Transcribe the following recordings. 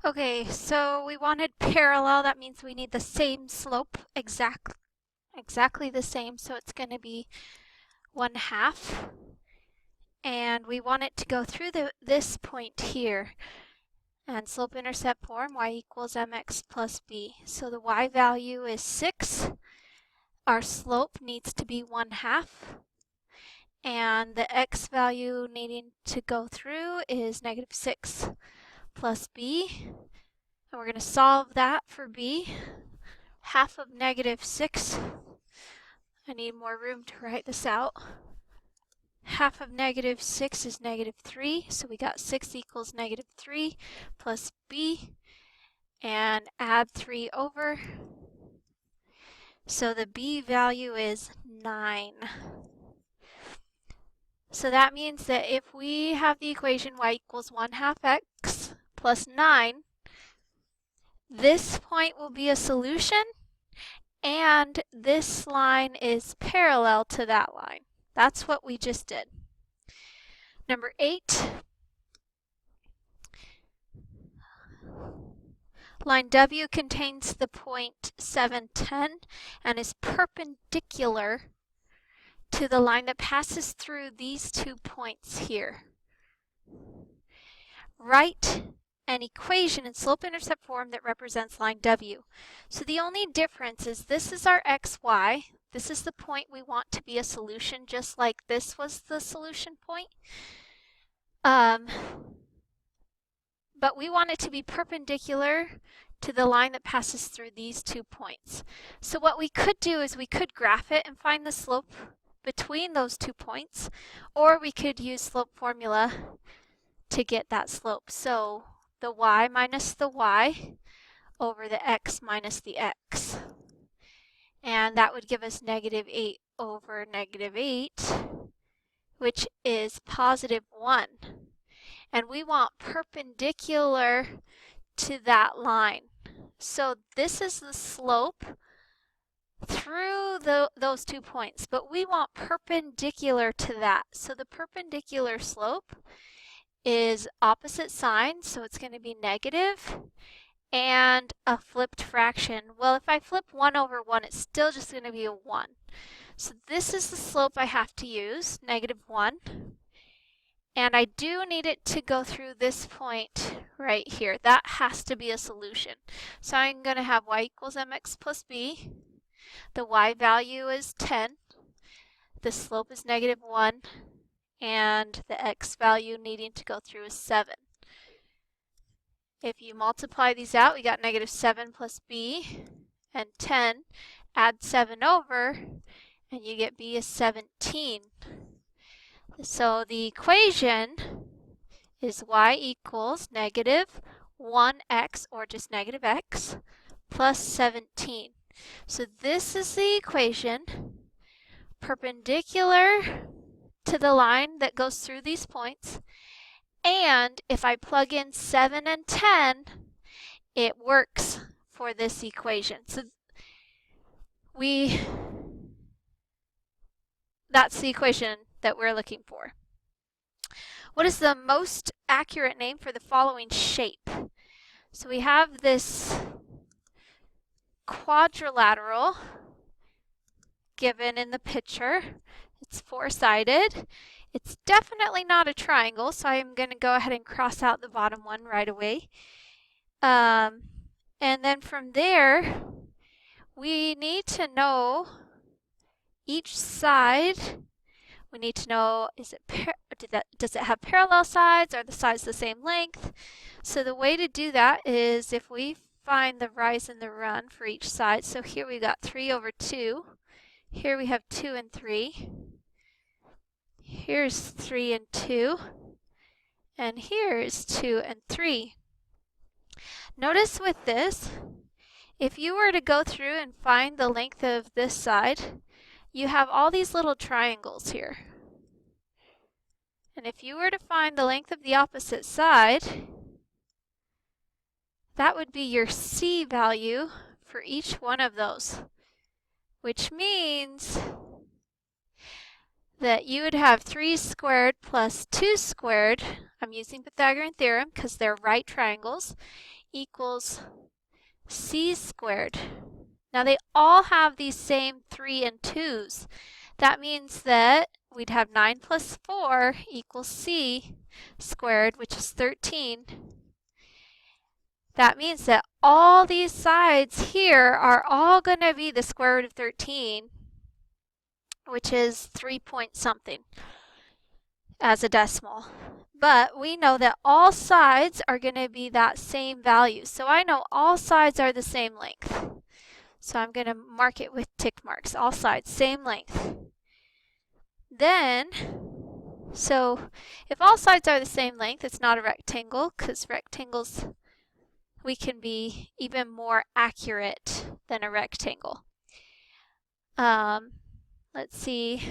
Okay, so we wanted parallel. That means we need the same slope, exactly the same. So it's going to be 1/2. And we want it to go through this point here. And slope-intercept form, y equals mx plus b. So the y value is 6. Our slope needs to be 1/2. And the x value needing to go through is -6 plus b. And we're going to solve that for b. Half of -6. I need more room to write this out. Half of -6 is -3, so we got 6 equals -3 plus b, and add 3 over. So the b value is 9. So that means that if we have the equation y equals 1/2 x plus 9, this point will be a solution, and this line is parallel to that line. That's what we just did. Number 8. Line W contains the point 7, 10 and is perpendicular to the line that passes through these 2 points here. Write an equation in slope-intercept form that represents line W. So the only difference is this is our xy. This is the point we want to be a solution, just like this was the solution point. But we want it to be perpendicular to the line that passes through these 2 points. So what we could do is we could graph it and find the slope between those 2 points, or we could use slope formula to get that slope. So the y minus the y over the x minus the x. And that would give us -8 over -8, which is +1. And we want perpendicular to that line. So this is the slope through those 2 points, but we want perpendicular to that. So the perpendicular slope is opposite sign, so it's going to be negative, and a flipped fraction. Well, if I flip 1 over 1, it's still just going to be a 1. So this is the slope I have to use, -1. And I do need it to go through this point right here. That has to be a solution. So I'm going to have y equals mx plus b. The y value is 10. The slope is -1. And the x value needing to go through is 7. If you multiply these out, we got -7 plus b and 10. Add 7 over, and you get b is 17. So the equation is y equals -1x, or just -x, plus 17. So this is the equation perpendicular to the line that goes through these points. And if I plug in 7 and 10, it works for this equation. So that's the equation that we're looking for. What is the most accurate name for the following shape? So we have this quadrilateral given in the picture. It's 4-sided. It's definitely not a triangle, so I'm going to go ahead and cross out the bottom one right away. And then from there, we need to know each side. We need to know, does it have parallel sides? Are the sides the same length? So the way to do that is if we find the rise and the run for each side. So here we got 3 over 2. Here we have 2 and 3. Here's 3 and 2. And here is 2 and 3. Notice with this, if you were to go through and find the length of this side, you have all these little triangles here. And if you were to find the length of the opposite side, that would be your C value for each one of those, which means that you would have 3 squared plus 2 squared, I'm using Pythagorean theorem because they're right triangles, equals c squared. Now they all have these same 3 and 2's. That means that we'd have 9 plus 4 equals c squared, which is 13. That means that all these sides here are all going to be the square root of 13, which is 3 point something as a decimal. But we know that all sides are going to be that same value. So I know all sides are the same length. So I'm going to mark it with tick marks. All sides, same length. Then, so if all sides are the same length, it's not a rectangle, because rectangles, we can be even more accurate than a rectangle. Let's see.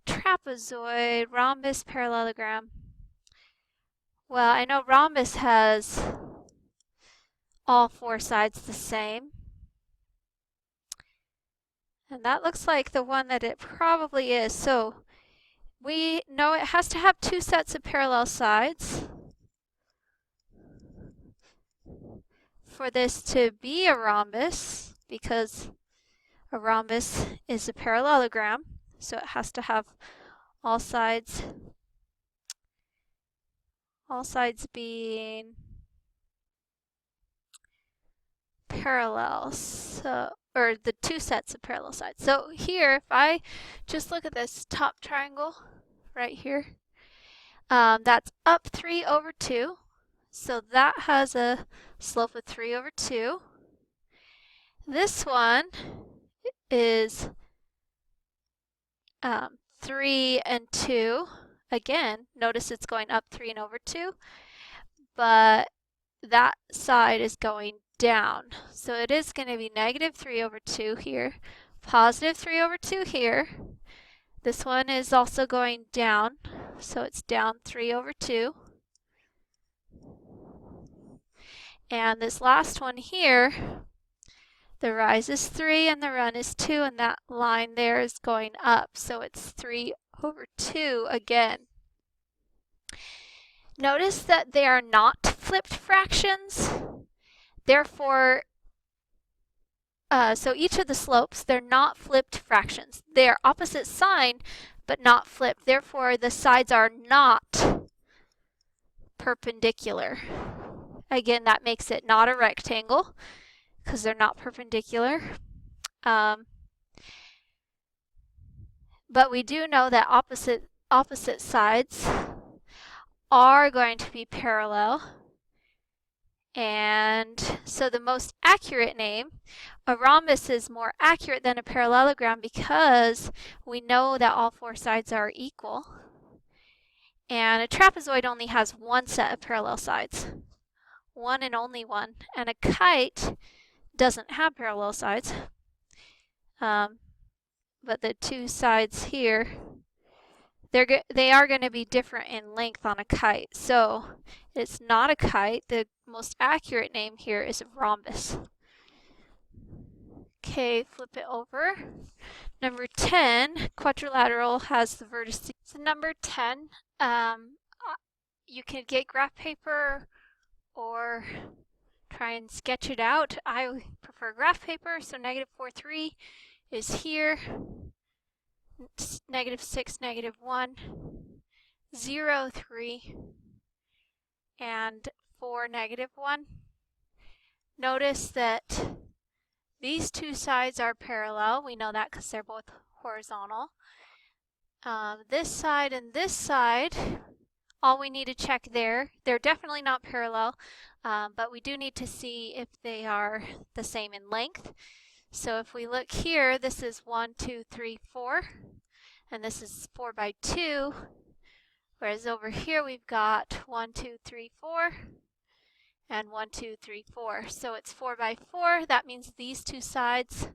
Trapezoid, rhombus, parallelogram. Well, I know rhombus has all 4 sides the same. And that looks like the one that it probably is. So we know it has to have 2 sets of parallel sides for this to be a rhombus, because a rhombus is a parallelogram. So it has to have all sides being parallel, so, or the 2 sets of parallel sides. So here, if I just look at this top triangle right here, that's up 3 over 2. So that has a slope of 3 over 2. This one is 3 and 2. Again, notice it's going up 3 and over 2, but that side is going down. So it is going to be negative 3 over 2 here, positive 3 over 2 here. This one is also going down, so it's down 3 over 2. And this last one here, the rise is 3 and the run is 2, and that line there is going up, so it's 3 over 2 again. Notice that they are not flipped fractions. Therefore, so each of the slopes, they're not flipped fractions. They're opposite sign, but not flipped. Therefore, the sides are not perpendicular. Again, that makes it not a rectangle, because they're not perpendicular. But we do know that opposite sides are going to be parallel. And so the most accurate name, a rhombus is more accurate than a parallelogram because we know that all 4 sides are equal. And a trapezoid only has 1 set of parallel sides. 1 and only 1. And a kite doesn't have parallel sides. But the 2 sides here, they are going to be different in length on a kite. So it's not a kite. The most accurate name here is a rhombus. Okay, flip it over. Number 10, quadrilateral has the vertices. So number 10, you can get graph paper or try and sketch it out. I prefer graph paper, so negative 4, 3 is here. Negative 6, negative 1, 0, 3, and 4, negative 1. Notice that these 2 sides are parallel. We know that because they're both horizontal. This side and this side, all we need to check there, they're definitely not parallel, but we do need to see if they are the same in length. So if we look here, this is 1, 2, 3, 4, and this is 4 by 2, whereas over here we've got 1, 2, 3, 4, and 1, 2, 3, 4. So it's 4 by 4. That means these 2 sides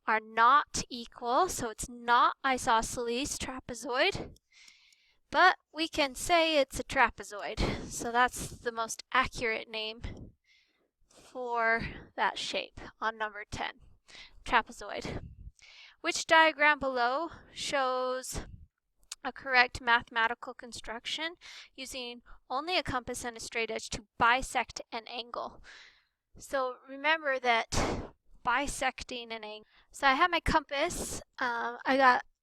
are not equal, so it's not isosceles trapezoid, but we can say it's a trapezoid. So that's the most accurate name for that shape on number 10. Trapezoid. Which diagram below shows a correct mathematical construction using only a compass and a straight edge to bisect an angle. So remember that bisecting an angle. So I have my compass.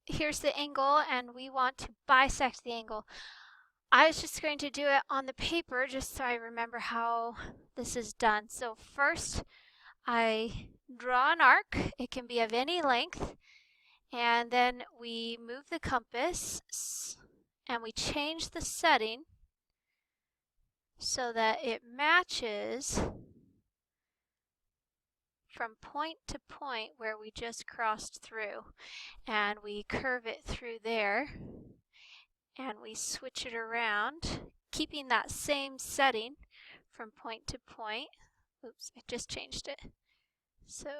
Here's the angle, and we want to bisect the angle. I was just going to do it on the paper just so I remember how this is done. So first I draw an arc. It can be of any length. And then we move the compass and we change the setting so that it matches from point to point where we just crossed through. And we curve it through there and we switch it around, keeping that same setting from point to point. Oops, I just changed it. So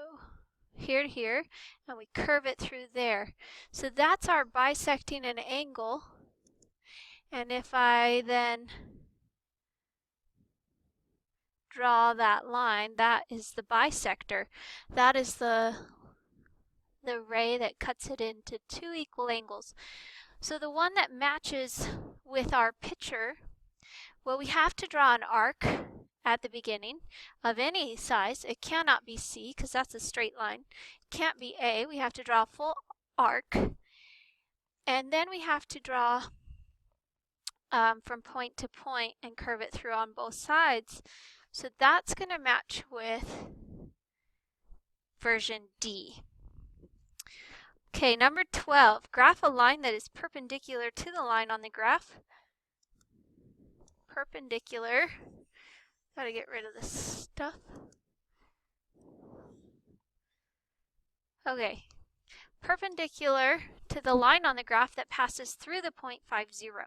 here to here, and we curve it through there. So that's our bisecting an angle. And if I then draw that line, that is the bisector. That is the ray that cuts it into two equal angles. So the one that matches with our picture, well, we have to draw an arc at the beginning of any size. It cannot be C because that's a straight line. It can't be A. We have to draw a full arc. And then we have to draw from point to point and curve it through on both sides. So that's going to match with version D. Okay, number 12. Graph a line that is perpendicular to the line on the graph. Perpendicular. Gotta get rid of this stuff. Okay. Perpendicular to the line on the graph that passes through the point 5, 0.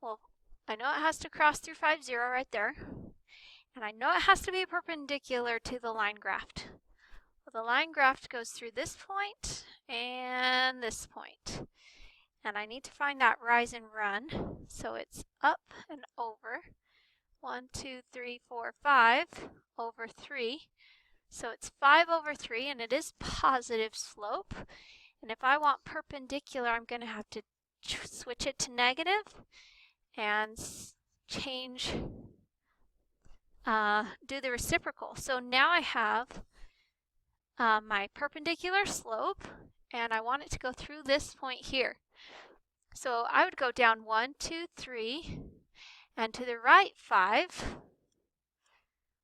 Well, I know it has to cross through 5, 0 right there. And I know it has to be perpendicular to the line graphed. Well, the line graphed goes through this point and this point. And I need to find that rise and run. So it's up and over. 1, 2, 3, 4, 5 over 3. So it's 5 over 3, and it is positive slope. And if I want perpendicular, I'm going to have to switch it to negative and change, do the reciprocal. So now I have my perpendicular slope, and I want it to go through this point here. So I would go down 1, 2, 3, and to the right 5.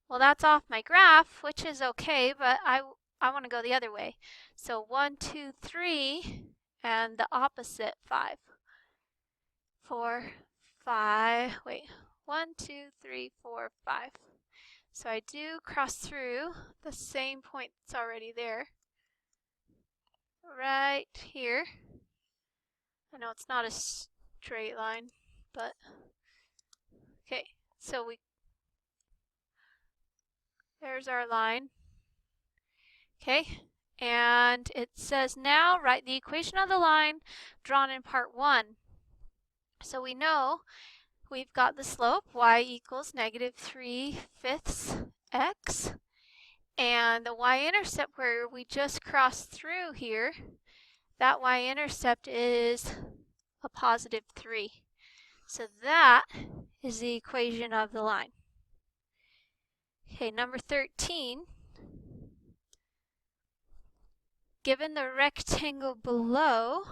Well, that's off my graph, which is okay, but I want to go the other way. So 1, 2, 3, and the opposite 5. 4, 5, wait, 1, 2, 3, 4, 5. So I do cross through the same point that's already there. Right here. I know it's not a straight line, but okay, so there's our line. Okay, and it says now write the equation of the line drawn in part 1. So we know we've got the slope y equals -3/5 x, and the y-intercept where we just crossed through here, that y-intercept is a +3. So that is the equation of the line. Okay, number 13. Given the rectangle below,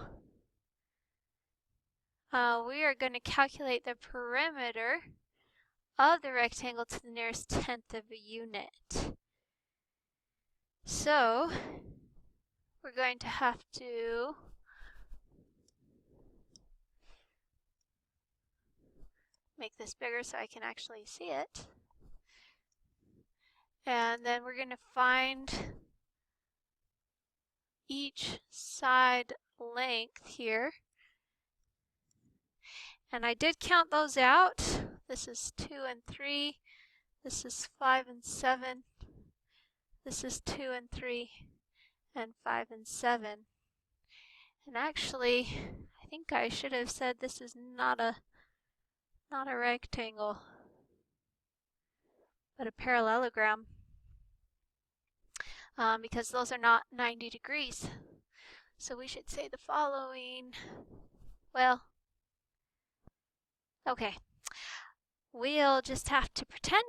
we are going to calculate the perimeter of the rectangle to the nearest tenth of a unit. So we're going to have to make this bigger so I can actually see it. And then we're going to find each side length here. And I did count those out. This is 2 and 3. This is 5 and 7. This is 2 and 3. And 5 and 7. And actually, I think I should have said this is not a rectangle, but a parallelogram. Because those are not 90 degrees. So we should say the following. Well, Okay, we'll just have to pretend